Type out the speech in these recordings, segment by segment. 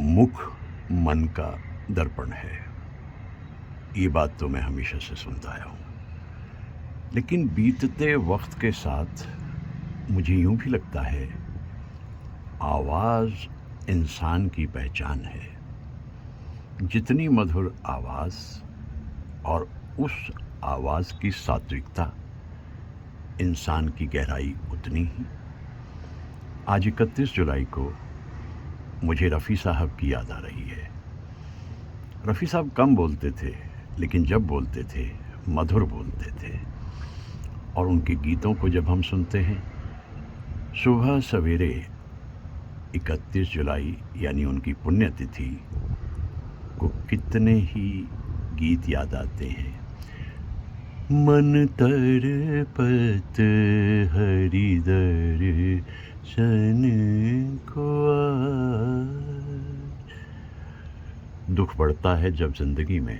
मुख मन का दर्पण है। ये बात तो मैं हमेशा से सुनता आया हूँ, लेकिन बीतते वक्त के साथ मुझे यूं भी लगता है आवाज़ इंसान की पहचान है। जितनी मधुर आवाज़ और उस आवाज़ की सात्विकता, इंसान की गहराई उतनी ही। आज 31 जुलाई को मुझे रफ़ी साहब की याद आ रही है। रफ़ी साहब कम बोलते थे, लेकिन जब बोलते थे मधुर बोलते थे। और उनके गीतों को जब हम सुनते हैं सुबह सवेरे 31 जुलाई यानी उनकी पुण्यतिथि को कितने ही गीत याद आते हैं। मन तड़पत हरिदर शन को दुख बढ़ता है जब जिंदगी में,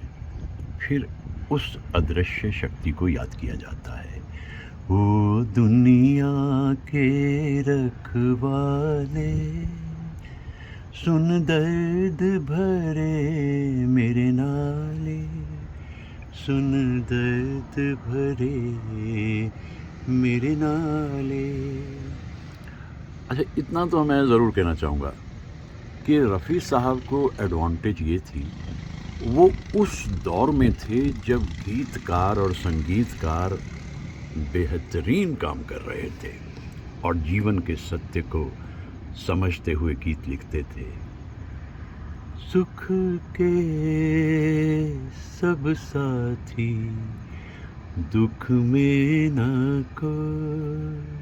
फिर उस अदृश्य शक्ति को याद किया जाता है। ओ दुनिया के रखवाले, सुन दर्द भरे मेरे नाले, सुन दर्द भरे मेरे नाले। अच्छा, इतना तो मैं ज़रूर कहना चाहूँगा कि रफ़ी साहब को एडवांटेज ये थी, वो उस दौर में थे जब गीतकार और संगीतकार बेहतरीन काम कर रहे थे और जीवन के सत्य को समझते हुए गीत लिखते थे। सुख के सब साथी, दुख में न कोई।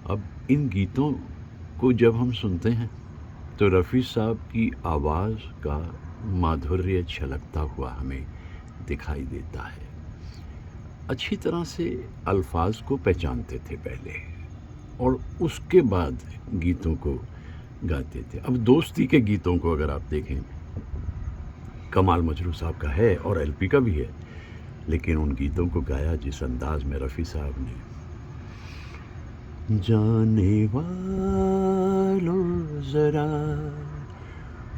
अब इन गीतों को जब हम सुनते हैं तो रफ़ी साहब की आवाज़ का माधुर्य छलकता हुआ हमें दिखाई देता है। अच्छी तरह से अल्फाज को पहचानते थे पहले और उसके बाद गीतों को गाते थे। अब दोस्ती के गीतों को अगर आप देखें, कमाल मजरू साहब का है और एलपी का भी है, लेकिन उन गीतों को गाया जिस अंदाज में रफ़ी साहब ने। जाने वालों ज़रा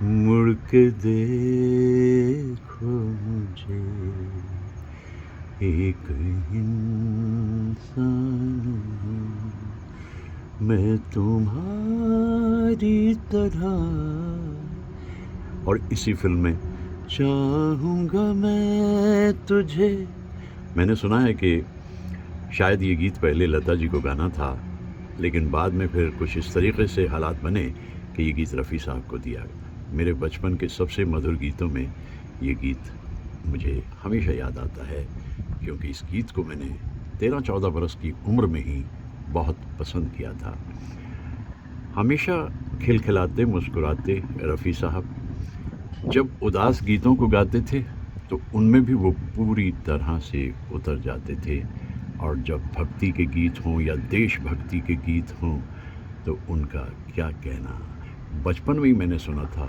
मुड़ के देखो मुझे, एक इंसान हूँ मैं तुम्हारी तरह। और इसी फिल्म में चाहूँगा मैं तुझे। मैंने सुना है कि शायद ये गीत पहले लता जी को गाना था, लेकिन बाद में फिर कुछ इस तरीके से हालात बने कि ये गीत रफ़ी साहब को दिया। मेरे बचपन के सबसे मधुर गीतों में ये गीत मुझे हमेशा याद आता है, क्योंकि इस गीत को मैंने 13-14 बरस की उम्र में ही बहुत पसंद किया था। हमेशा खिलखिलाते मुस्कुराते रफ़ी साहब जब उदास गीतों को गाते थे तो उनमें भी वो पूरी तरह से उतर जाते थे, और जब भक्ति के गीत हों या देशभक्ति के गीत हों तो उनका क्या कहना। बचपन में ही मैंने सुना था,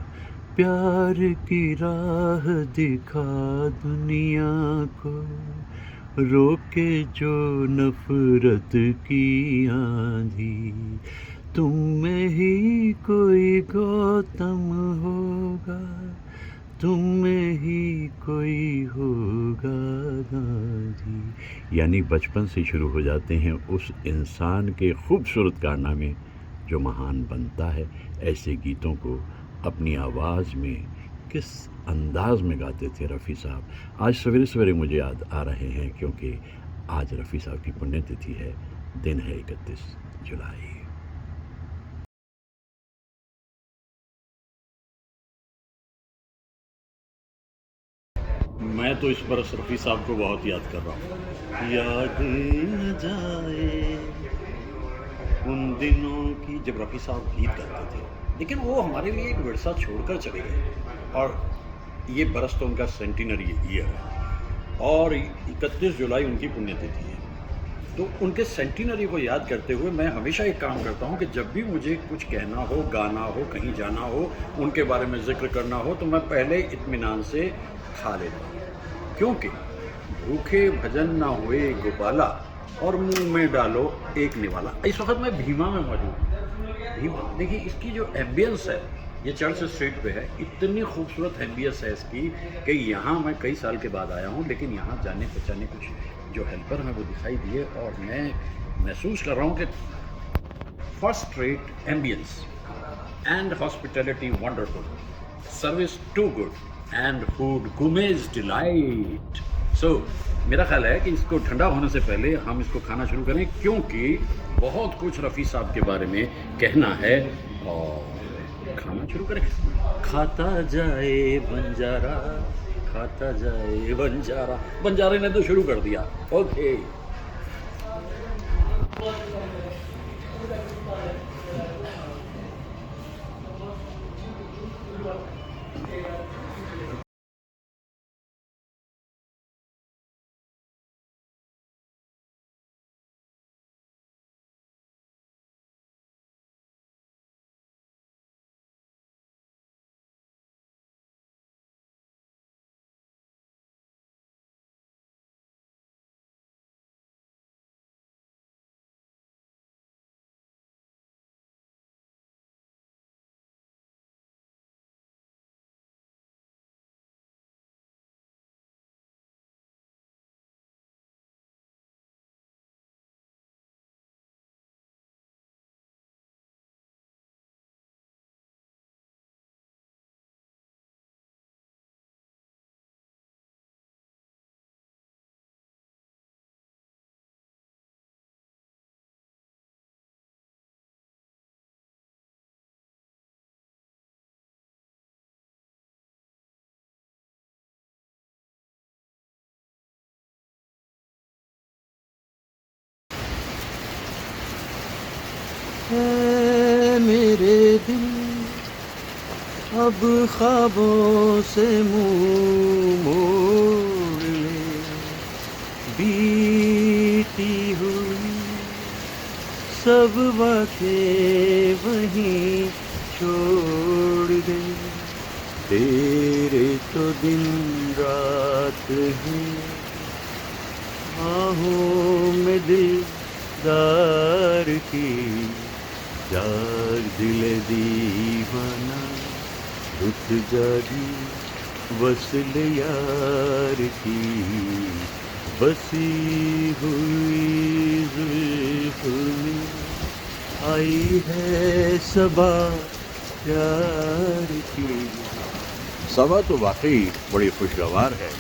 प्यार की राह दिखा दुनिया को, रोके जो नफरत की आंधी, तुम में ही कोई गौतम होगा, तुम में ही कोई होगा गांधी। यानी बचपन से शुरू हो जाते हैं उस इंसान के खूबसूरत कारनामे जो महान बनता है। ऐसे गीतों को अपनी आवाज़ में किस अंदाज में गाते थे रफ़ी साहब। आज सवेरे सवेरे मुझे याद आ रहे हैं, क्योंकि आज रफ़ी साहब की पुण्यतिथि है, दिन है 31 जुलाई। मैं तो इस बरस रफ़ी साहब को बहुत याद कर रहा हूँ। याद न जाए उन दिनों की जब रफ़ी साहब गीत गाते थे, लेकिन वो हमारे लिए एक विरसा छोड़कर चले गए। और ये बरस तो उनका सेंटिनरी ईयर है और 31 जुलाई उनकी पुण्यतिथि है। तो उनके सेंटिनरी को याद करते हुए मैं हमेशा एक काम करता हूँ कि जब भी मुझे कुछ कहना हो, गाना हो, कहीं जाना हो, उनके बारे में जिक्र करना हो, तो मैं पहले इत्मीनान से खा लेता हूँ, क्योंकि भूखे भजन ना हुए गोपाला और मुंह में डालो एक निवाला। इस वक्त मैं भीमा में मौजूद हूँ भी देखिए इसकी जो एम्बियंस है, ये चर्च स्ट्रीट पे है, इतनी खूबसूरत एम्बियंस है इसकी कि यहाँ मैं कई साल के बाद आया हूँ, लेकिन यहाँ जाने पहचाने कुछ जो हेल्पर हैं वो दिखाई दिए और मैं महसूस कर रहा हूँ कि first rate ambience and hospitality wonderful, service too good and food गुमेज डिलाइट। सो मेरा ख्याल है कि इसको ठंडा होने से पहले हम इसको खाना शुरू करें, क्योंकि बहुत कुछ रफ़ी साहब के बारे में कहना है। और खाना शुरू करें। खाता जाए बंजारा, खाता जाए बंजारा, बंजारे ने तो शुरू कर दिया। ओके। है मेरे दिल अब ख्वाबों से मुंह मोड़ ले, बीती हुई सब बातें वहीं छोड़ दे। तेरे तो दिन रात है आहों में दिलदार की, जाग दिल दीवाना रुत जागी वसल यार की, बसी हुई जुल्फ में आई है सबा प्यार की। सभा तो वाकई बड़ी खुशगवार है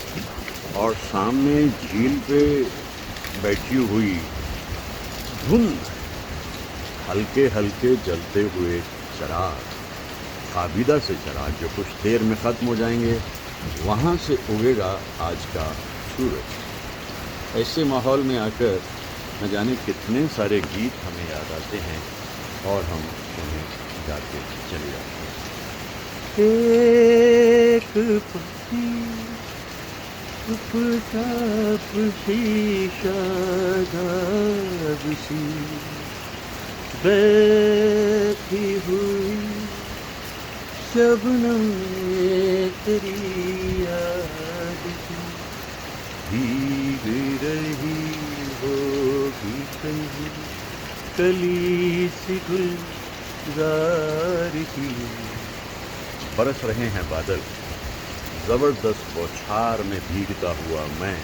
और सामने झील पे बैठी हुई धुंध, हल्के हल्के जलते हुए चिराग, काबिदा से चिराग जो कुछ देर में ख़त्म हो जाएंगे, वहाँ से उगेगा आज का सूरज। ऐसे माहौल में आकर न जाने कितने सारे गीत हमें याद आते हैं और हम उन्हें गाते चले जाते हैं। एक पक्षी चुपचाप शीशा दाब सी बैठी हुई, शबनम में तेरी याद की भीग रही होगी कहीं कली सी गुलजार की। बरस रहे हैं बादल, ज़बरदस्त बौछार में भीगता हुआ मैं,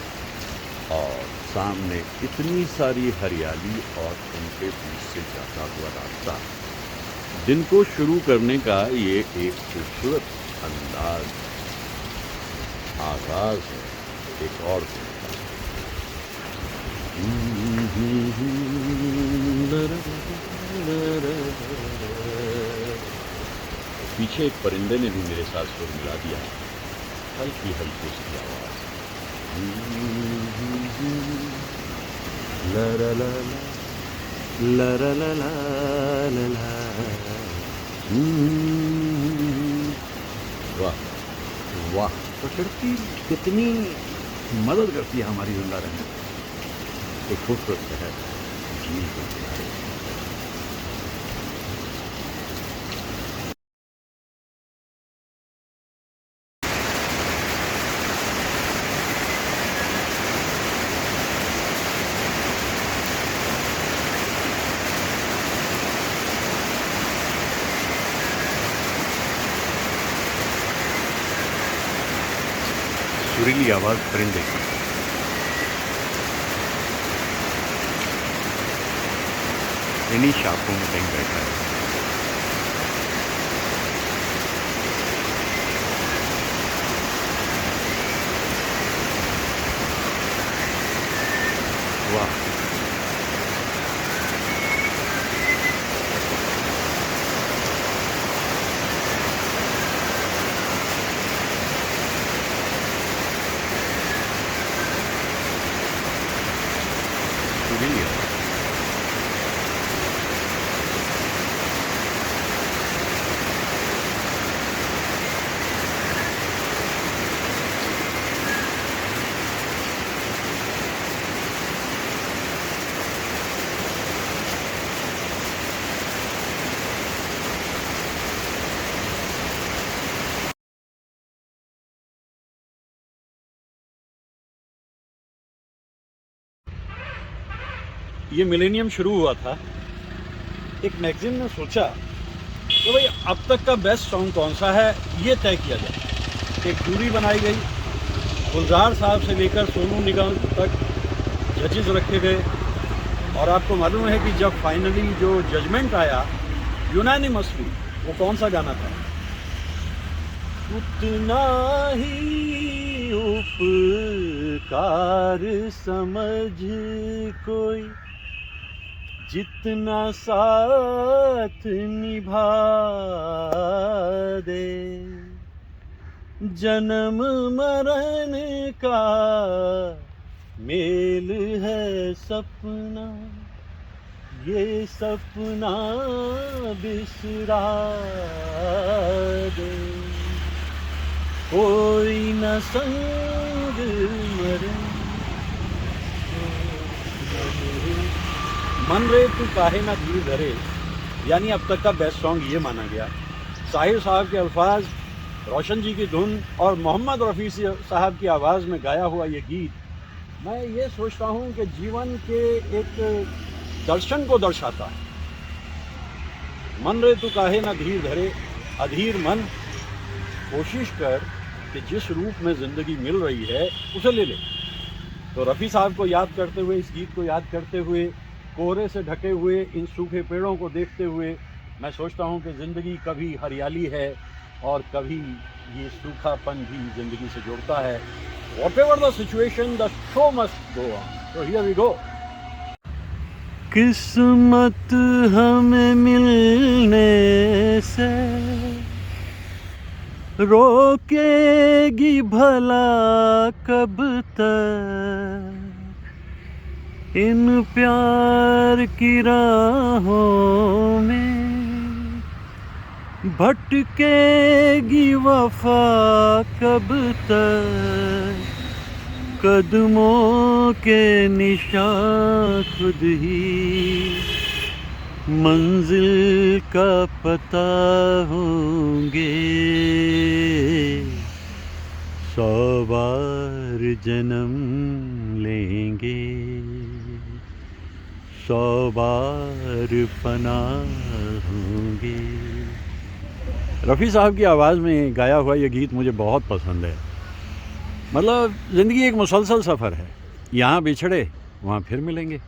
और सामने इतनी सारी हरियाली और उनके बीच से जाता हुआ रास्ता। दिन को शुरू करने का ये एक खूबसूरत अंदाज, आगाज है एक और दिन का। पीछे एक परिंदे ने भी मेरे साथ सुर मिला दिया, हल्की हल्की उसकी आवाज। ला ला ला ला ला ला ला ला ला। वाह वाह, प्रकृति कितनी मदद करती है हमारी जिंदा रहने में। एक खूबसूरत शहर झील के किनारे। सुरीली आवाज़ परिंदे की। इन्हीं शाखों में कहीं बैठा है। वाह, सुरीली आवाज़। ये मिलेनियम शुरू हुआ था, एक मैगजीन ने सोचा कि भाई अब तक का बेस्ट सॉन्ग कौन सा है ये तय किया जाए। एक जूरी बनाई गई, गुलजार साहब से लेकर सोनू निगम तक जजेस रखे गए, और आपको मालूम है कि जब फाइनली जो जजमेंट आया यूनानिमसली, वो कौन सा गाना था? उतना ही उपकार समझ कोई जितना साथ निभा दे, जन्म मरण का मेल है सपना, ये सपना बिसरा दे, कोई न संग मरे, मन रे तू काहे ना धीर धरे, यानी अब तक का बेस्ट सॉन्ग ये माना गया। साहिर साहब के अल्फाज, रोशन जी की धुन और मोहम्मद रफ़ी साहब की आवाज़ में गाया हुआ ये गीत, मैं ये सोचता हूँ कि जीवन के एक दर्शन को दर्शाता है। मन रे तू काहे ना धीर धरे, अधीर मन, कोशिश कर कि जिस रूप में ज़िंदगी मिल रही है उसे ले ले। तो रफ़ी साहब को याद करते हुए, इस गीत को याद करते हुए, कोहरे से ढके हुए इन सूखे पेड़ों को देखते हुए, मैं सोचता हूँ कि ज़िंदगी कभी हरियाली है और कभी ये सूखापन भी ज़िंदगी से जुड़ता है। Whatever the situation, the show must go on. So here we go. किस्मत हमें मिलने से रोकेगी भला कब तक, इन प्यार की राहों में भटकेगी वफा कब तक, कदमों के निशान खुद ही मंजिल का पता होंगे, 100 बार जन्म लेंगे, 100 बार फना होंगे। रफ़ी साहब की आवाज़ में गाया हुआ ये गीत मुझे बहुत पसंद है। मतलब ज़िंदगी एक मुसलसल सफ़र है, यहाँ बिछड़े वहाँ फिर मिलेंगे।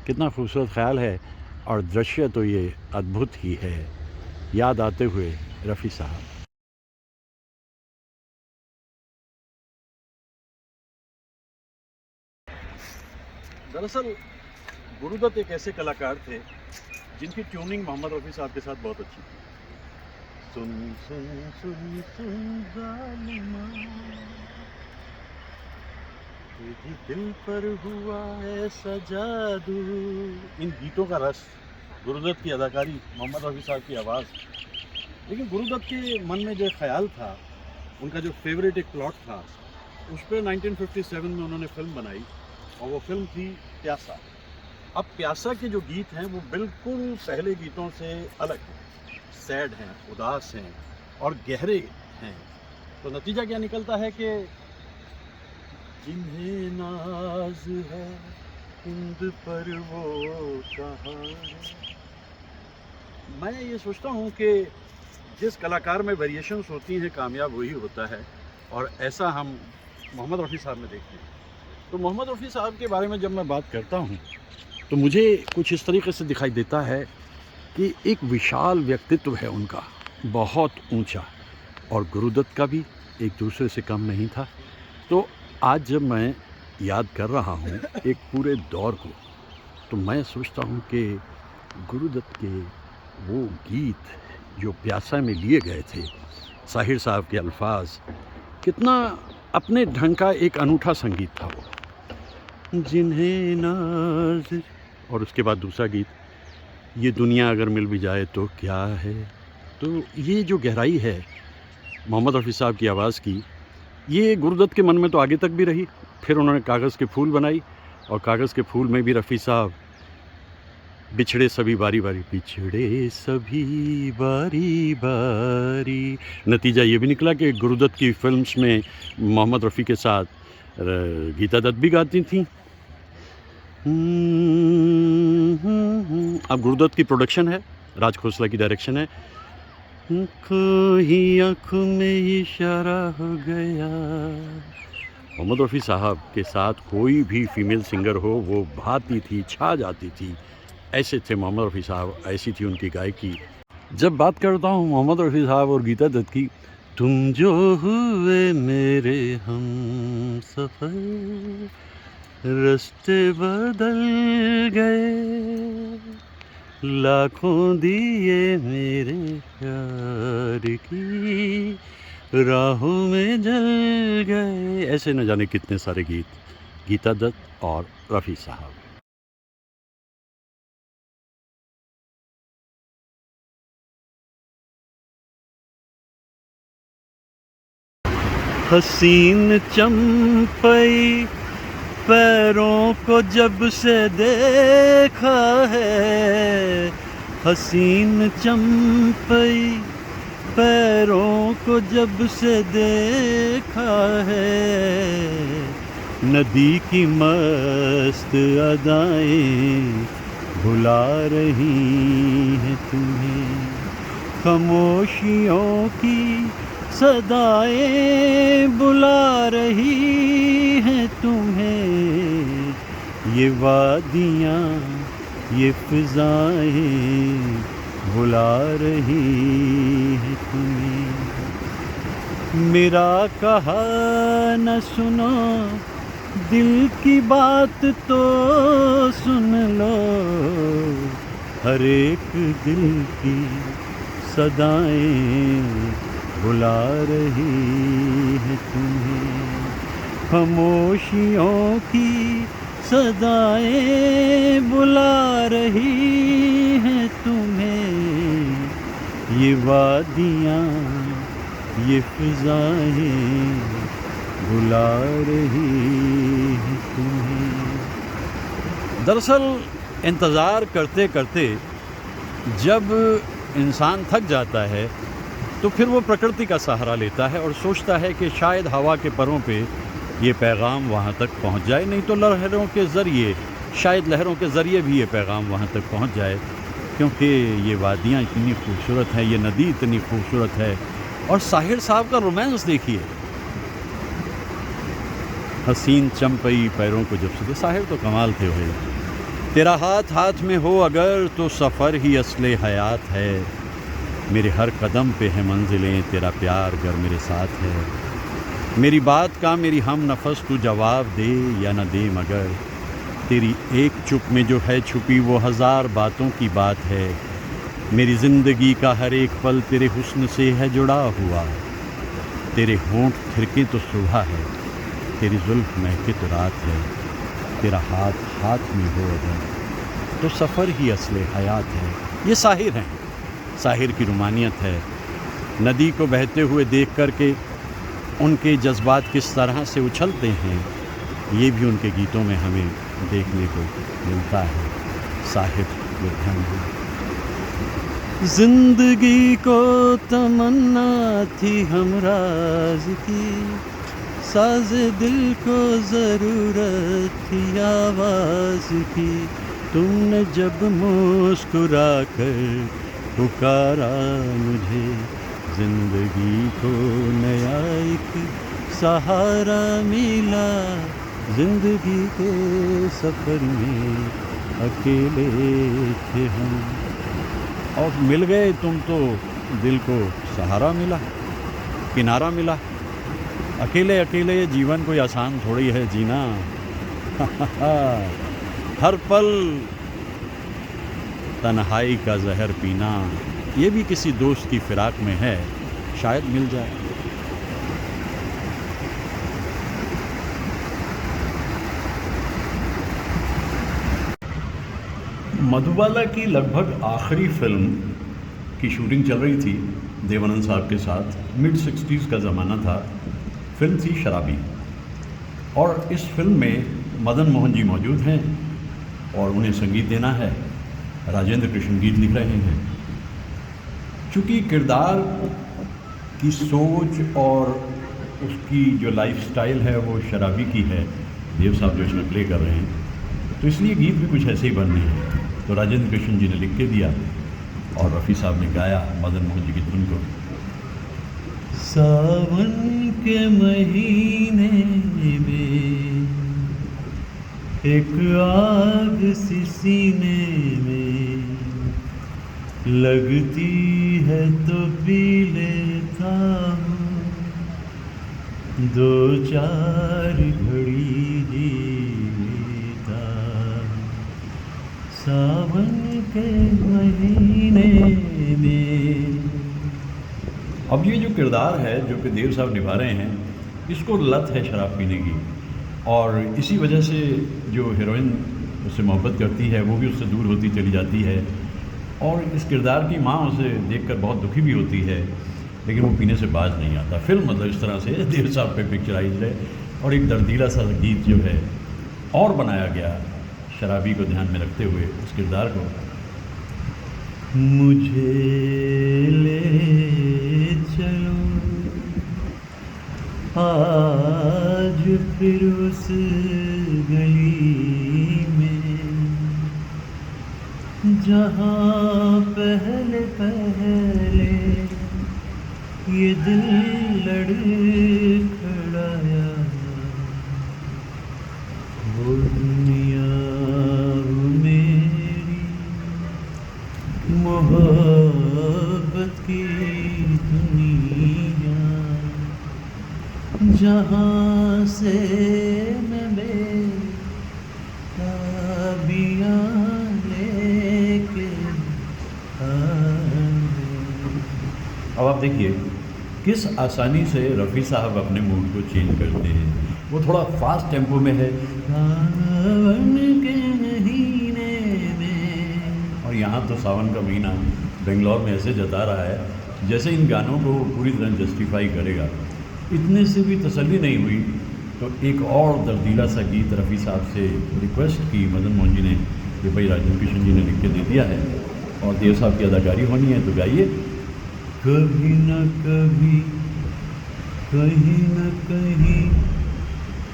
कितना खूबसूरत ख्याल है, और दृश्य तो ये अद्भुत ही है। याद आते हुए रफ़ी साहब। दरअसल गुरुदत्त एक ऐसे कलाकार थे जिनकी ट्यूनिंग मोहम्मद रफ़ी साहब के साथ बहुत अच्छी थी। सुन सुन सुन सुन ज़ालिमा, तेरी दिल पर हुआ ऐसा जादू। इन गीतों का रस, गुरुदत्त की अदाकारी, मोहम्मद रफ़ी साहब की आवाज़। लेकिन गुरुदत्त के मन में जो ख्याल था, उनका जो फेवरेट एक प्लॉट था, उस पर 1957 में उन्होंने फिल्म बनाई, और वो फिल्म थी प्यासा। अब प्यासा के जो गीत हैं वो बिल्कुल पहले गीतों से अलग हैं, सैड हैं, उदास हैं और गहरे हैं। तो नतीजा क्या निकलता है कि जिन्हें नाज है हिंद पर वो कहाँ है। मैं ये सोचता हूँ कि जिस कलाकार में वेरिएशंस होती हैं, कामयाब वही होता है, और ऐसा हम मोहम्मद रफ़ी साहब ने देख लिया। तो मोहम्मद रफ़ी साहब के बारे में जब मैं बात करता हूँ तो मुझे कुछ इस तरीके से दिखाई देता है कि एक विशाल व्यक्तित्व है उनका, बहुत ऊंचा, और गुरुदत्त का भी एक दूसरे से कम नहीं था। तो आज जब मैं याद कर रहा हूँ एक पूरे दौर को, तो मैं सोचता हूँ कि गुरुदत्त के वो गीत जो प्यासा में लिए गए थे, साहिर साहब के अल्फाज, कितना अपने ढंग का एक अनूठा संगीत था वो। जिन्हें नाज़, और उसके बाद दूसरा गीत, ये दुनिया अगर मिल भी जाए तो क्या है। तो ये जो गहराई है मोहम्मद रफ़ी साहब की आवाज़ की, ये गुरुदत्त के मन में तो आगे तक भी रही। फिर उन्होंने कागज़ के फूल बनाई, और कागज़ के फूल में भी रफ़ी साहब बिछड़े सभी बारी बारी, बिछड़े सभी बारी बारी। नतीजा ये भी निकला कि गुरुदत्त की फिल्म्स में मोहम्मद रफ़ी के साथ गीता दत्त भी गाती थीं। अब गुरुदत्त की प्रोडक्शन है, राज खोसला की डायरेक्शन है। कोई आँखों में इशारा हो गया। मोहम्मद रफ़ी साहब के साथ कोई भी फीमेल सिंगर हो वो भाती थी, छा जाती थी। ऐसे थे मोहम्मद रफ़ी साहब, ऐसी थी उनकी गायकी। जब बात करता हूँ मोहम्मद रफ़ी साहब और गीता दत्त की, तुम जो हुए मेरे हम सफ़र, रास्ते बदल गए, लाखों दिए मेरे प्यार की राहों में जल गए। ऐसे न जाने कितने सारे गीत, गीता दत्त और रफ़ी साहब। हसीन चंपई पैरों को जब से देखा है, हसीन चंपई पैरों को जब से देखा है, नदी की मस्त अदाएं बुला रही हैं तुम्हें, खामोशियों की सदाएं बुला रही हैं तुम्हें, ये वादियाँ ये फिजाएं बुला रही हैं तुम्हें। मेरा कहा न सुनो, दिल की बात तो सुन लो, हर एक दिल की सदाएं बुला रही है तुम्हें, खामोशियों की सदाएं बुला रही हैं तुम्हें, ये वादियाँ ये फिजाएं बुला रही हैं तुम्हें। दरअसल इंतज़ार करते करते जब इंसान थक जाता है तो फिर वो प्रकृति का सहारा लेता है और सोचता है कि शायद हवा के परों पे ये पैगाम वहाँ तक पहुँच जाए, नहीं तो लहरों के ज़रिए, शायद लहरों के ज़रिए भी ये पैगाम वहाँ तक पहुँच जाए, क्योंकि ये वादियाँ इतनी खूबसूरत हैं, ये नदी इतनी खूबसूरत है। और साहिर साहब का रोमांस देखिए, हसीन चंपई पैरों को जब से, साहिर तो कमाल थे भाई। तेरा हाथ हाथ में हो अगर तो सफ़र ही असले हयात है, मेरे हर कदम पे है मंजिलें, तेरा प्यार गर मेरे साथ है, मेरी बात का मेरी हम नफस तू जवाब दे या न दे, मगर तेरी एक चुप में जो है छुपी वो हज़ार बातों की बात है, मेरी ज़िंदगी का हर एक पल तेरे हुस्न से है जुड़ा हुआ, तेरे होंठ थिरके तो सुबह है, तेरी जुल्फ़ महके तो रात है, तेरा हाथ हाथ में हो अगर तो सफ़र ही असले हयात है। ये साहिर हैं, साहिर की रुमानियत है। नदी को बहते हुए देख कर के उनके जज्बात किस तरह से उछलते हैं, ये भी उनके गीतों में हमें देखने को मिलता है। साहिर ध्यान है। जिंदगी को तमन्ना थी हमराज की, साज़ दिल को ज़रूरत थी आवाज़ की, तुमने जब मुस्कुरा कर पुकारा मुझे, ज़िंदगी को नया एक सहारा मिला जिंदगी के सफ़र में, अकेले थे हम और मिल गए तुम तो दिल को सहारा मिला, किनारा मिला। अकेले अकेले ये जीवन कोई आसान थोड़ी है जीना। हर पल तन्हाई का जहर पीना, ये भी किसी दोस्त की फिराक में है, शायद मिल जाए। मधुबाला की लगभग आखिरी फिल्म की शूटिंग चल रही थी देवानंद साहब के साथ। मिड 60s का ज़माना था। फिल्म थी शराबी और इस फिल्म में मदन मोहन जी मौजूद हैं और उन्हें संगीत देना है। राजेंद्र कृष्ण गीत लिख रहे हैं। चूँकि किरदार की सोच और उसकी जो लाइफस्टाइल है वो शराबी की है, देव साहब जो इसमें प्ले कर रहे हैं, तो इसलिए गीत भी कुछ ऐसे ही बनने हैं। तो राजेंद्र कृष्ण जी ने लिख के दिया और रफ़ी साहब ने गाया मदन मोहन जी की धुन को। सावन के महीने में एक आग सी सीने में लगती है तो पी लेता हूँ, दो चार घड़ी जीता सावन के महीने में। अब ये जो किरदार है जो कि देव साहब निभा रहे हैं, इसको लत है शराब पीने की और इसी वजह से जो हीरोइन उससे मोहब्बत करती है वो भी उससे दूर होती चली जाती है और इस किरदार की माँ उसे देखकर बहुत दुखी भी होती है, लेकिन वो पीने से बाज नहीं आता। फिल्म मतलब इस तरह से देव साहब पे पिक्चराइज है और एक दर्दीला सा गीत जो है और बनाया गया शराबी को ध्यान में रखते हुए उस किरदार को। मुझे ले चलो आज फिर उस गली में जहाँ पहले पहले ये दिल लड़खड़ाया, वो दुनिया वो मेरी मोहब्बत की दुनिया, जहाँ से मैं बेताबियाँ लेके आया। अब आप देखिए किस आसानी से रफ़ी साहब अपने मूड को चेंज करते हैं। वो थोड़ा फास्ट टेम्पो में है सावन के महीने में, और यहाँ तो सावन का महीना बेंगलोर में ऐसे जता रहा है जैसे इन गानों को पूरी तरह जस्टिफाई करेगा। इतने से भी तसल्ली नहीं हुई तो एक और दर्दीला सा गीत रफ़ी साहब से रिक्वेस्ट की मदन मोहन जी ने कि भाई राजेंद्र कृष्ण जी ने लिख के दे दिया है और देव साहब की अदाकारी होनी है तो गाइए। कभी न कभी कहीं न कहीं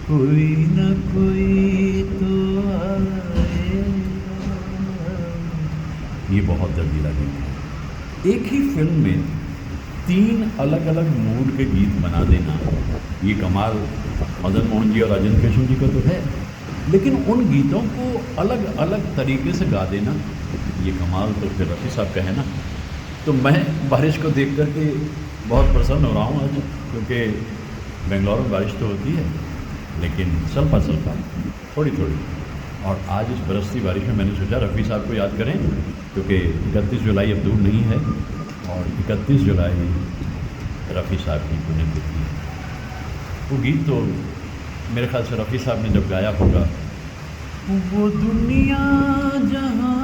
कोई न कोई तो आएगा। ये बहुत दर्दीला गीत है। एक ही फिल्म में 3 अलग अलग मूड के गीत बना देना, ये कमाल मदन मोहन जी और राजेंद्र कृष्ण जी का तो है, लेकिन उन गीतों को अलग अलग तरीके से गा देना, ये कमाल तो फिर रफ़ी साहब का है ना। तो मैं बारिश को देख कर के बहुत प्रसन्न हो रहा हूँ आज, क्योंकि बेंगलोर में बारिश तो होती है लेकिन सल्फा सल्फा थोड़ी थोड़ी, और आज इस बरसती बारिश में मैंने सोचा रफ़ी साहब को याद करें, क्योंकि 31 जुलाई अब दूर नहीं है और 31 जुलाई रफ़ी साहब की पुण्यतिथि है। वो गीत तो मेरे ख्याल से रफ़ी साहब ने जब गाया होगा, वो दुनिया जहाँ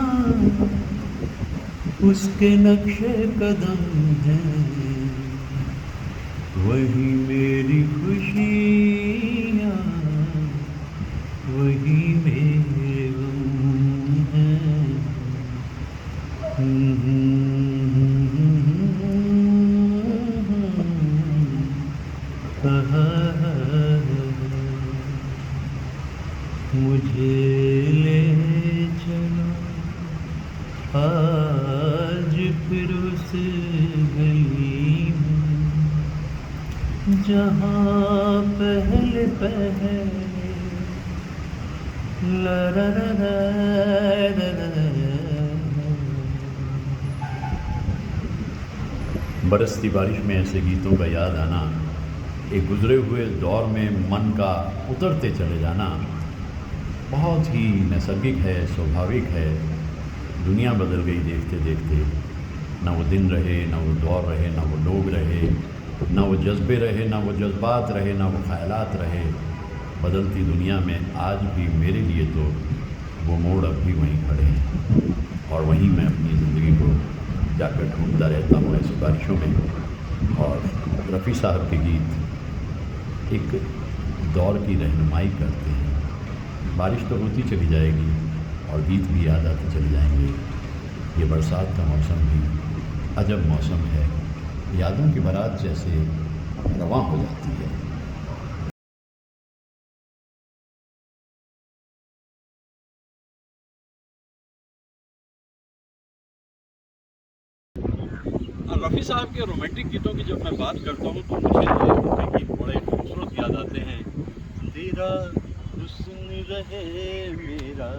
उसके नक्शे कदम है, वही मेरी खुशियाँ वही मेरे गम हैं। मुझे ले चलो आज फिर उस गली में जहाँ पहले ला ला ला ला ला ला ला। बरसती बारिश में ऐसे गीतों का याद आना, एक गुजरे हुए दौर में मन का उतरते चले जाना बहुत ही नैसर्गिक है, स्वाभाविक है। दुनिया बदल गई देखते देखते, ना वो दिन रहे, ना वो दौर रहे, ना वो लोग रहे, ना वो जज्बे रहे, ना वो जज्बात रहे, ना वो ख्यालात रहे। बदलती दुनिया में आज भी मेरे लिए तो वो मोड़ अब भी वहीं खड़े हैं, और वहीं मैं अपनी ज़िंदगी को जाकर ढूंढता रहता हूँ ऐसी बारिशों में। और रफ़ी साहब के गीत एक दौर की रहनुमाई करते हैं। बारिश तो होती चली जाएगी और गीत भी याद आते चले जाएंगे। ये बरसात का मौसम भी अजब मौसम है, यादों की बारात जैसे रवां हो जाती है। रफ़ी साहब के रोमांटिक गीतों की जब मैं बात करता हूँ तो मुझे उनके गीत बड़े खूबसूरत याद आते हैं। तेरा हुस्न रहे मेरा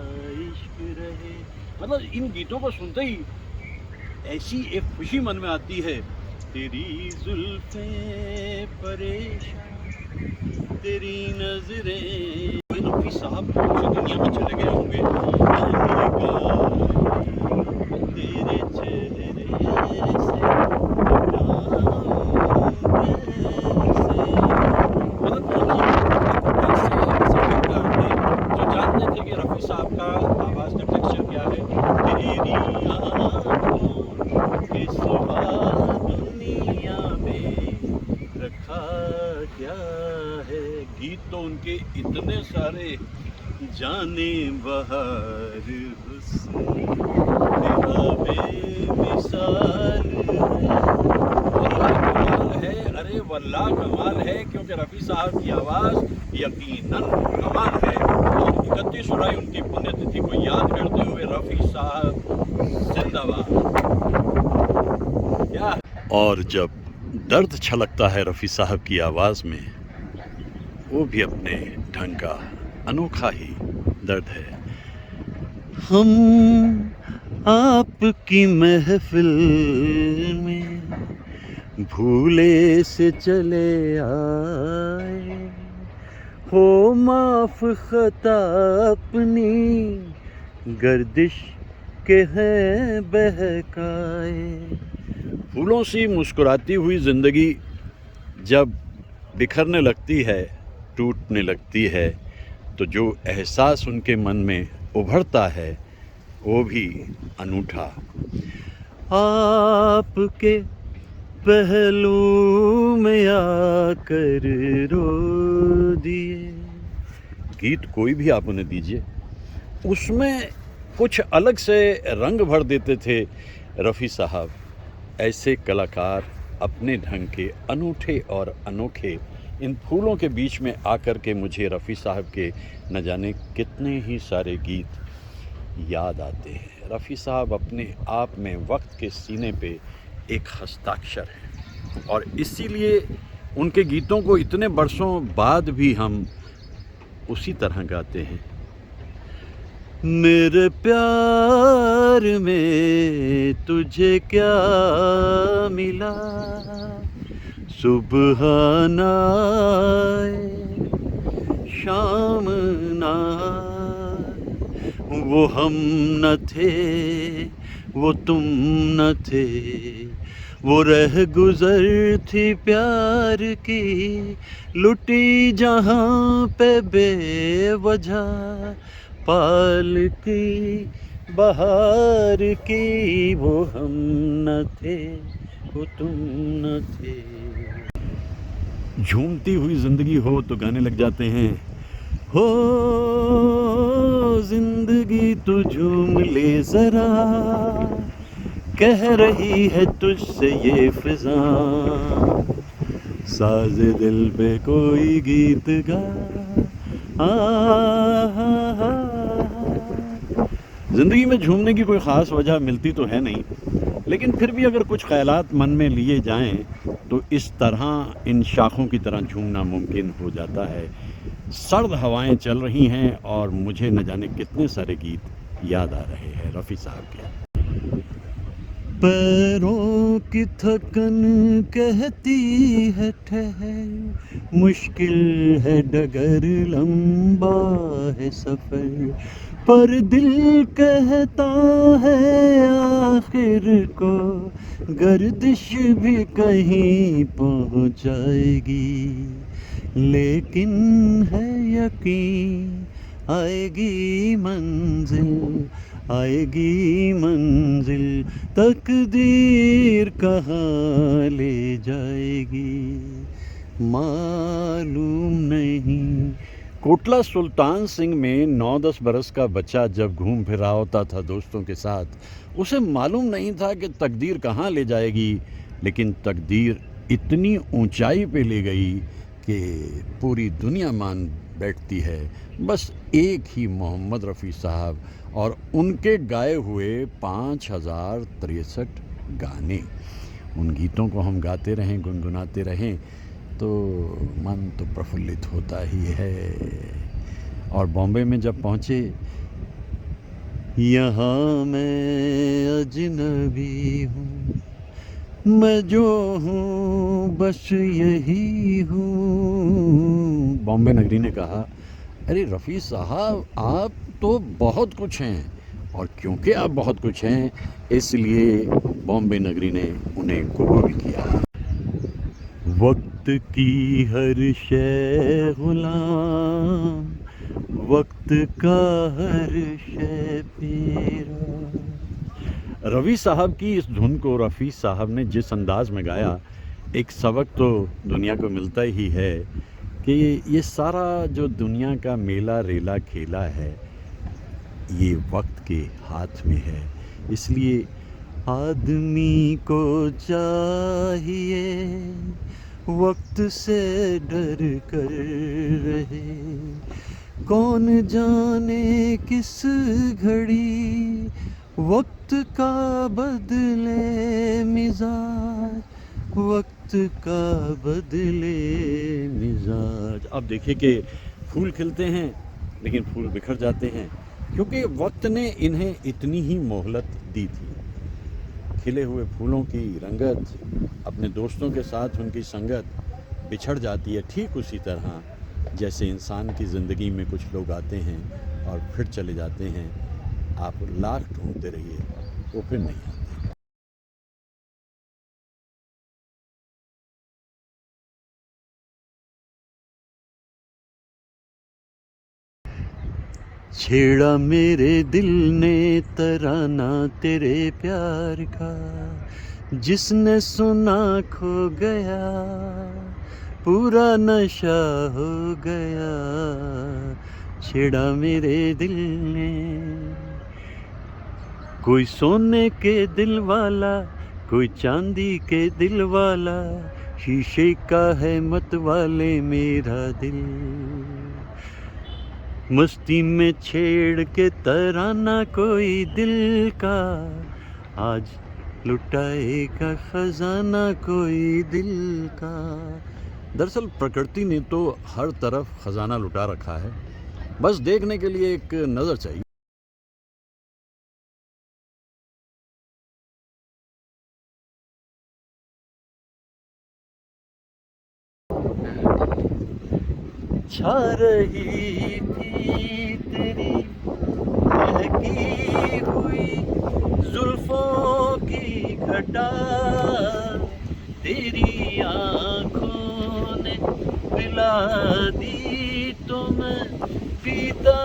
इश्क रहे, मतलब इन गीतों को सुनते ही ऐसी एक खुशी मन में आती है। तेरी जुल्फ़ें परेशान, तेरी नजरें, रफ़ी साहब दूसरी दुनिया में चले गए होंगे। तेरे चेहरे से जो जानते थे कि रफ़ी साहब का आवाज़ का टेक्सचर क्या है। तेरी आँखों के सिवा दुनिया में रखा क्या है। गीत तो उनके इतने सारे, जाने बहार हुस्न तेरा बेमिसाल है। अरे वल्लाह कमाल है, क्योंकि रफ़ी साहब की आवाज़ यकीनन कमाल है। और 31 जुलाई उनकी पुण्यतिथि को याद करते हुए रफ़ी साहब जिंदाबाद। क्या और जब दर्द छलकता है रफ़ी साहब की आवाज़ में, वो भी अपने ढंग का अनोखा ही दर्द है। हम आपकी महफिल में भूले से चले आए, हो माफ खता अपनी गर्दिश के हैं बहकाए। फूलों सी मुस्कुराती हुई ज़िंदगी जब बिखरने लगती है, टूटने लगती है, तो जो एहसास उनके मन में उभरता है वो भी अनूठा। आपके पहलू में आकर रो दिए। गीत कोई भी आप उन्हें दीजिए, उसमें कुछ अलग से रंग भर देते थे रफ़ी साहब। ऐसे कलाकार अपने ढंग के अनूठे और अनोखे इन फूलों के बीच में आकर के मुझे रफ़ी साहब के न जाने कितने ही सारे गीत याद आते हैं। रफ़ी साहब अपने आप में वक्त के सीने पे एक हस्ताक्षर है, और इसीलिए उनके गीतों को इतने बरसों बाद भी हम उसी तरह गाते हैं। मेरे प्यार में तुझे क्या मिला, सुबह ना आए शाम ना आए, वो हम न थे वो तुम न थे, वो रह गुजर थी प्यार की लुटी जहाँ पे बेवजह, पाल की बहार की वो हम न थे वो तुम न थे। झूमती हुई ज़िंदगी हो तो गाने लग जाते हैं। हो ज़िंदगी तू झूम ले ज़रा, कह रही है तुझसे ये फ़िज़ा, साज़े दिल पे कोई गीत गा। ज़िंदगी में झूमने की कोई ख़ास वजह मिलती तो है नहीं, लेकिन फिर भी अगर कुछ ख़यालात मन में लिए जाएं तो इस तरह इन शाखों की तरह झूमना मुमकिन हो जाता है। सर्द हवाएं चल रही हैं और मुझे न जाने कितने सारे गीत याद आ रहे हैं रफ़ी साहब के। पैरों की थकन कहती है ठहर, मुश्किल है डगर लंबा है सफ़र, पर दिल कहता है आखिर को गर्दिश भी कहीं पहुंच जाएगी, लेकिन है यकीन आएगी मंजिल, आएगी मंजिल, तकदीर कहाँ ले जाएगी मालूम नहीं। कोटला सुल्तान सिंह में 9-10 बरस का बच्चा जब घूम फिर रहा होता था दोस्तों के साथ, उसे मालूम नहीं था कि तकदीर कहाँ ले जाएगी, लेकिन तकदीर इतनी ऊंचाई पे ले गई कि पूरी दुनिया मान बैठती है। बस एक ही मोहम्मद रफ़ी साहब और उनके गाए हुए 5063 गाने, उन गीतों को हम गाते रहें, गुनगुनाते रहें तो मन तो प्रफुल्लित होता ही है। और बॉम्बे में जब पहुँचे, यहाँ मैं अजनबी हूँ, मैं जो हूँ बस यही हूँ। बॉम्बे नगरी ने कहा, अरे रफ़ी साहब आप तो बहुत कुछ हैं, और क्योंकि आप बहुत कुछ हैं इसलिए बॉम्बे नगरी ने उन्हें कबूल किया। वक्त की हर शै गुलाम, वक्त का हर शै पेरा। रफ़ी साहब की इस धुन को रफ़ी साहब ने जिस अंदाज़ में गाया, एक सबक तो दुनिया को मिलता ही है कि ये सारा जो दुनिया का मेला रेला खेला है ये वक्त के हाथ में है। इसलिए आदमी को चाहिए वक्त से डर कर रहे, कौन जाने किस घड़ी वक्त का बदले मिजाज, वक्त का बदले मिजाज। अब देखिए कि फूल खिलते हैं लेकिन फूल बिखर जाते हैं, क्योंकि वक्त ने इन्हें इतनी ही मोहलत दी थी। खिले हुए फूलों की रंगत, अपने दोस्तों के साथ उनकी संगत बिछड़ जाती है, ठीक उसी तरह जैसे इंसान की ज़िंदगी में कुछ लोग आते हैं और फिर चले जाते हैं। आप लाख ढूंढते रहिए, वो फिर नहीं आते। छेड़ा मेरे दिल ने तराना तेरे प्यार का, जिसने सुना खो गया, पूरा नशा हो गया। छेड़ा मेरे दिल ने, कोई सोने के दिल वाला, कोई चांदी के दिल वाला, शीशे का है मत वाले मेरा दिल। मस्ती में छेड़ के तराना कोई दिल का, आज लुटाएगा खजाना कोई दिल का। दरअसल प्रकृति ने तो हर तरफ खजाना लुटा रखा है, बस देखने के लिए एक नज़र चाहिए। छा रही थी तेरी महकी हुई जुल्फों की घटा, तेरी आँखों ने पिला दी तो मैं पीता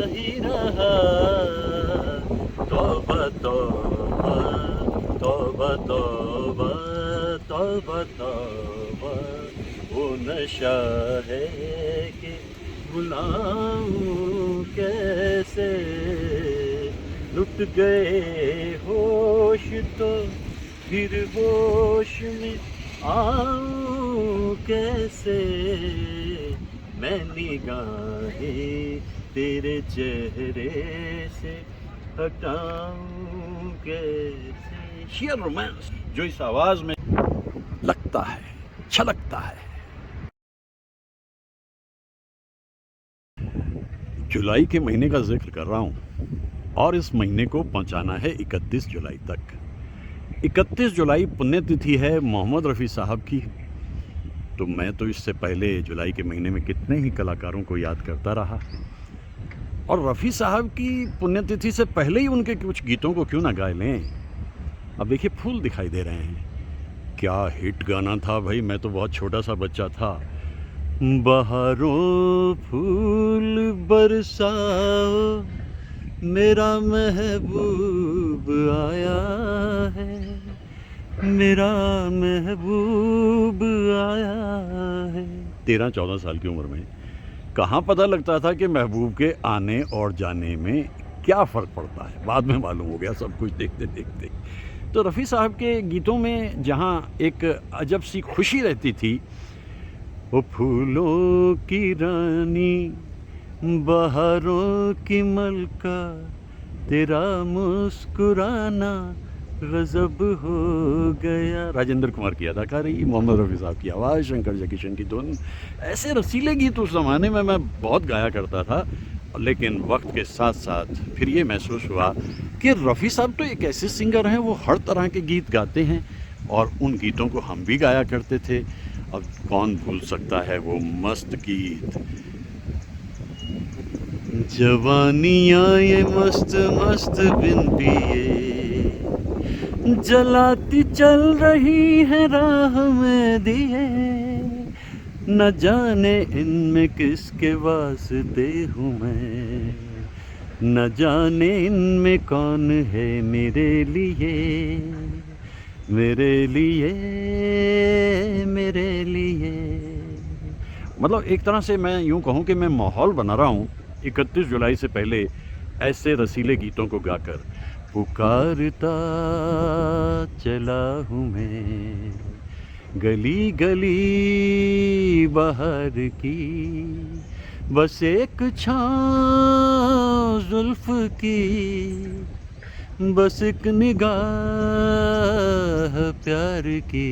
ही रहा। तौबा तौबा तौबा तौबा तौबा तौबा, वो नशा है कि बुलाऊं कैसे, लुट गए होश तो फिर होश में आऊं कैसे, मैं निगाहें तेरे चेहरे से हटाऊं कैसे। शेयर रोमांस जो इस आवाज़ में लगता है, छलकता है। जुलाई के महीने का जिक्र कर रहा हूँ और इस महीने को पहुँचाना है 31 जुलाई तक। 31 जुलाई पुण्यतिथि है मोहम्मद रफ़ी साहब की। तो मैं तो इससे पहले जुलाई के महीने में कितने ही कलाकारों को याद करता रहा, और रफ़ी साहब की पुण्यतिथि से पहले ही उनके कुछ गीतों को क्यों ना गा लें। अब देखिए फूल दिखाई दे रहे हैं, क्या हिट गाना था भाई। मैं तो बहुत छोटा सा बच्चा था। बहारों फूल बरसाओ, मेरा महबूब आया है, मेरा महबूब आया है। 13-14 साल की उम्र में कहाँ पता लगता था कि महबूब के आने और जाने में क्या फ़र्क पड़ता है। बाद में मालूम हो गया सब कुछ देखते देखते। तो रफ़ी साहब के गीतों में जहाँ एक अजब सी खुशी रहती थी, वो फूलों की रानी बहारों की मलका, तेरा मुस्कुराना गज़ब हो गया। राजेंद्र कुमार की अदाकारी, मोहम्मद रफ़ी साहब की आवाज़, शंकर जयकिशन की धुन। ऐसे रसीले गीत उस ज़माने में मैं बहुत गाया करता था। लेकिन वक्त के साथ साथ फिर ये महसूस हुआ कि रफ़ी साहब तो एक ऐसे सिंगर हैं, वो हर तरह के गीत गाते हैं और उन गीतों को हम भी गाया करते थे। अब कौन भूल सकता है वो मस्त गीत, जवानियाँ ये मस्त मस्त बिन पिए, जलाती चल रही है राह में दिए, न जाने इनमें किसके वास्ते हूँ मैं, न जाने इनमें कौन है मेरे लिए, मेरे लिए, मेरे लिए। मतलब एक तरह से मैं यूँ कहूँ कि मैं माहौल बना रहा हूँ 31 जुलाई से पहले ऐसे रसीले गीतों को गाकर। पुकारता चला हूँ मैं गली गली बाहर की, बस एक छाँव जुल्फ की, बस एक निगाह प्यार की,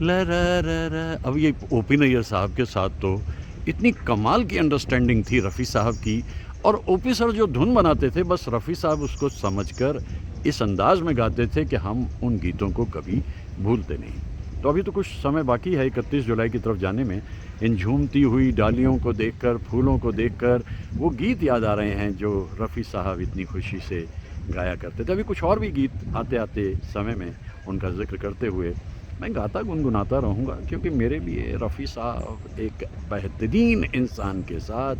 ला रा रा रा। अब ये ओपी नैयर साहब के साथ तो इतनी कमाल की अंडरस्टैंडिंग थी रफ़ी साहब की, और ओपी सर जो धुन बनाते थे बस रफ़ी साहब उसको समझकर इस अंदाज में गाते थे कि हम उन गीतों को कभी भूलते नहीं। तो अभी तो कुछ समय बाकी है 31 जुलाई की तरफ जाने में। इन झूमती हुई डालियों को देखकर, फूलों को देखकर वो गीत याद आ रहे हैं जो रफ़ी साहब इतनी खुशी से गाया करते थे। अभी कुछ और भी गीत आते आते समय में उनका जिक्र करते हुए मैं गाता गुनगुनाता रहूँगा, क्योंकि मेरे लिए रफ़ी साहब एक बेहतरीन इंसान के साथ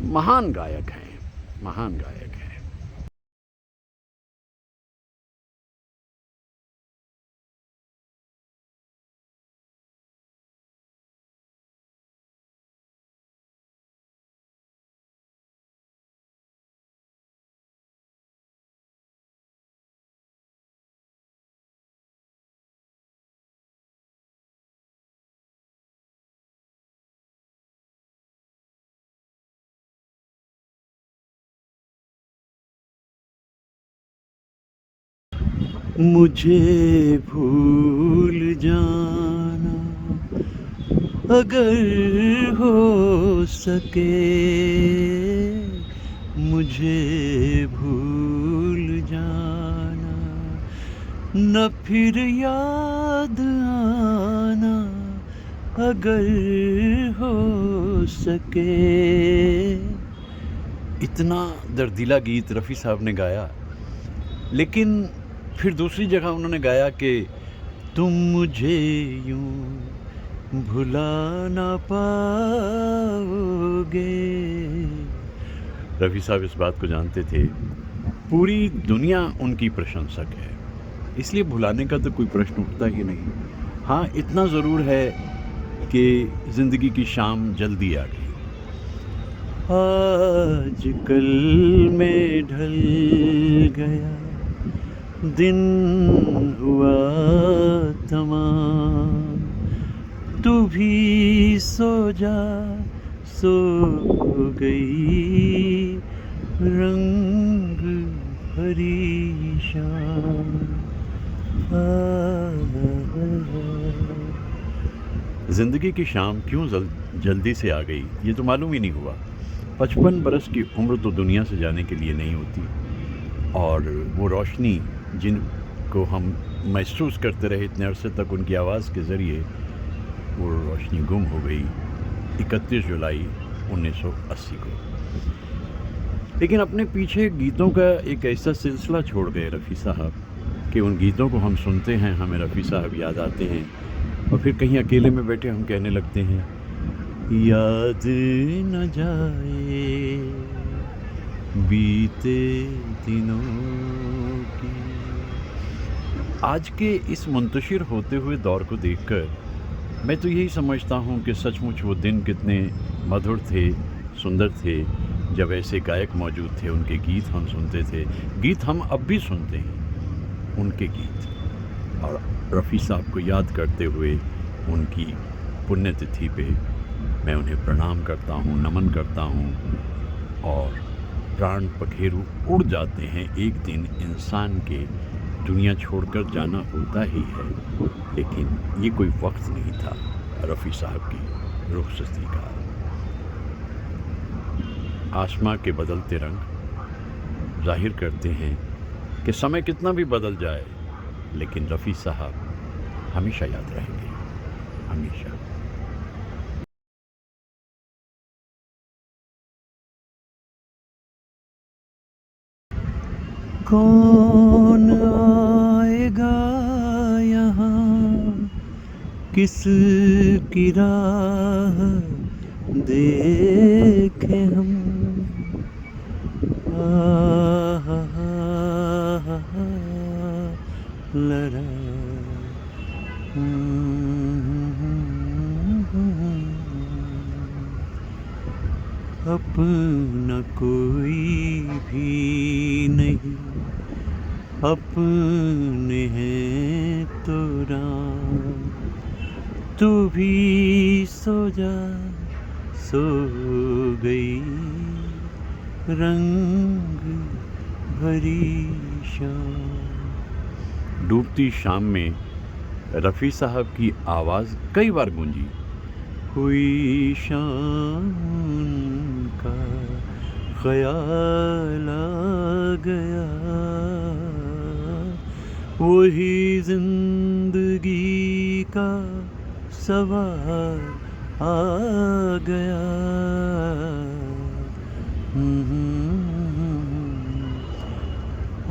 महान गायक हैं, महान गायक हैं। मुझे भूल जाना अगर हो सके, मुझे भूल जाना, न फिर याद आना अगर हो सके। इतना दर्दीला गीत रफ़ी साहब ने गाया, लेकिन फिर दूसरी जगह उन्होंने गाया कि तुम मुझे यूं भुला ना पाओगे। रफ़ी साहब इस बात को जानते थे, पूरी दुनिया उनकी प्रशंसक है, इसलिए भुलाने का तो कोई प्रश्न उठता ही नहीं। हाँ, इतना ज़रूर है कि ज़िंदगी की शाम जल्दी आ गई। आज कल में ढल गया दिन हुआ तमाम, तू भी सो जा, सो गई रंग भरी शाम। जिंदगी की शाम क्यों जल्दी से आ गई, ये तो मालूम ही नहीं हुआ। 55 बरस की उम्र तो दुनिया से जाने के लिए नहीं होती, और वो रोशनी जिनको हम महसूस करते रहे इतने अरसे तक उनकी आवाज़ के ज़रिए, वो रोशनी गुम हो गई 31 जुलाई 1980 को। लेकिन अपने पीछे गीतों का एक ऐसा सिलसिला छोड़ गए रफ़ी साहब कि उन गीतों को हम सुनते हैं, हमें रफ़ी साहब याद आते हैं, और फिर कहीं अकेले में बैठे हम कहने लगते हैं, याद न जाए बीते दिनों की। आज के इस मुंतशिर होते हुए दौर को देखकर मैं तो यही समझता हूँ कि सचमुच वो दिन कितने मधुर थे, सुंदर थे, जब ऐसे गायक मौजूद थे, उनके गीत हम सुनते थे। गीत हम अब भी सुनते हैं, उनके गीत। और रफ़ी साहब को याद करते हुए उनकी पुण्यतिथि पे मैं उन्हें प्रणाम करता हूँ, नमन करता हूँ, और प्राण पखेरु उड़ जाते हैं। एक दिन इंसान के दुनिया छोड़कर जाना होता ही है, लेकिन ये कोई वक्त नहीं था रफ़ी साहब की रुखसती का। आसमां के बदलते रंग जाहिर करते हैं कि समय कितना भी बदल जाए, लेकिन रफ़ी साहब हमेशा याद रहेंगे, हमेशा। कौन आएगा यहाँ, किस की राह देखे हम। लरा अपना कोई भी नहीं, अपने हैं तो राम। तू भी सो जा, सो गई रंग भरी शाम। डूबती शाम में रफ़ी साहब की आवाज़ कई बार गूंजी। हुई शाम का ख्याल आ गया, वही जिंदगी का सवाल आ गया।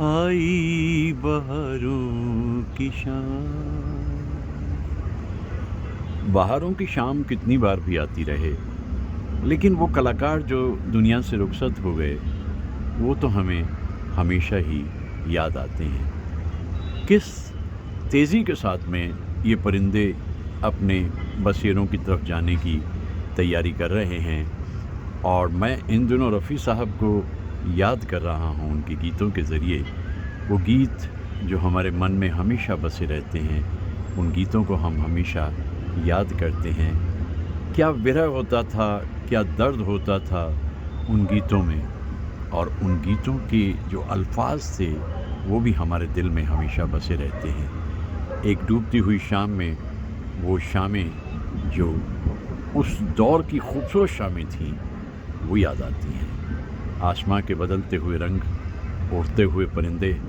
आई बहारों की शाम। बहारों की शाम कितनी बार भी आती रहे, लेकिन वो कलाकार जो दुनिया से रुखसत हो गए, वो तो हमें हमेशा ही याद आते हैं। किस तेज़ी के साथ में ये परिंदे अपने बसेरों की तरफ जाने की तैयारी कर रहे हैं, और मैं इन दिनों रफ़ी साहब को याद कर रहा हूँ उनके गीतों के ज़रिए। वो गीत जो हमारे मन में हमेशा बसे रहते हैं, उन गीतों को हम हमेशा याद करते हैं। क्या विरह होता था, क्या दर्द होता था उन गीतों में, और उन गीतों के जो अल्फाज थे वो भी हमारे दिल में हमेशा बसे रहते हैं। एक डूबती हुई शाम में वो शामें जो उस दौर की खूबसूरत शामें थीं, वो याद आती हैं। आसमां के बदलते हुए रंग, उड़ते हुए परिंदे,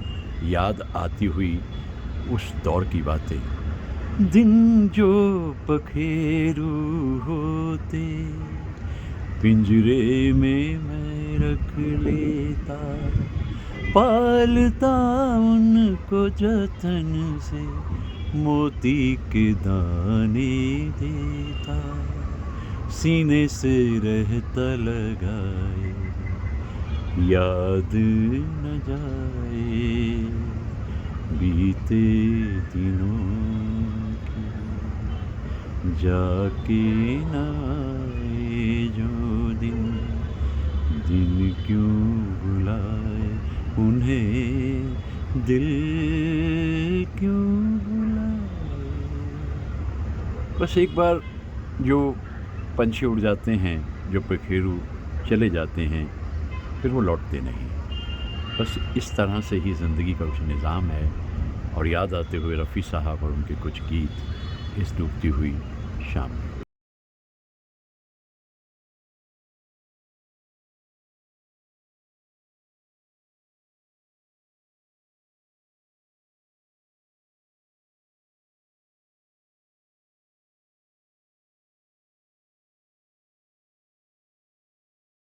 याद आती हुई उस दौर की बातें। दिन जो पखेरु होते, पिंजरे में मैं रख लेता, पालता उनको जतन से, मोती के दाने देता, सीने से रहता लगाए, याद न जाए बीते दिनों की, जाके न आए जो दिन, दिन क्यों बुलाए उन्हें, दिल क्यों बुलाए। बस एक बार जो पंछी उड़ जाते हैं, जो पखेरु चले जाते हैं, फिर वो लौटते नहीं। बस इस तरह से ही ज़िंदगी का कुछ निज़ाम है। और याद आते हुए रफ़ी साहब और उनके कुछ गीत इस डूबती हुई शाम में।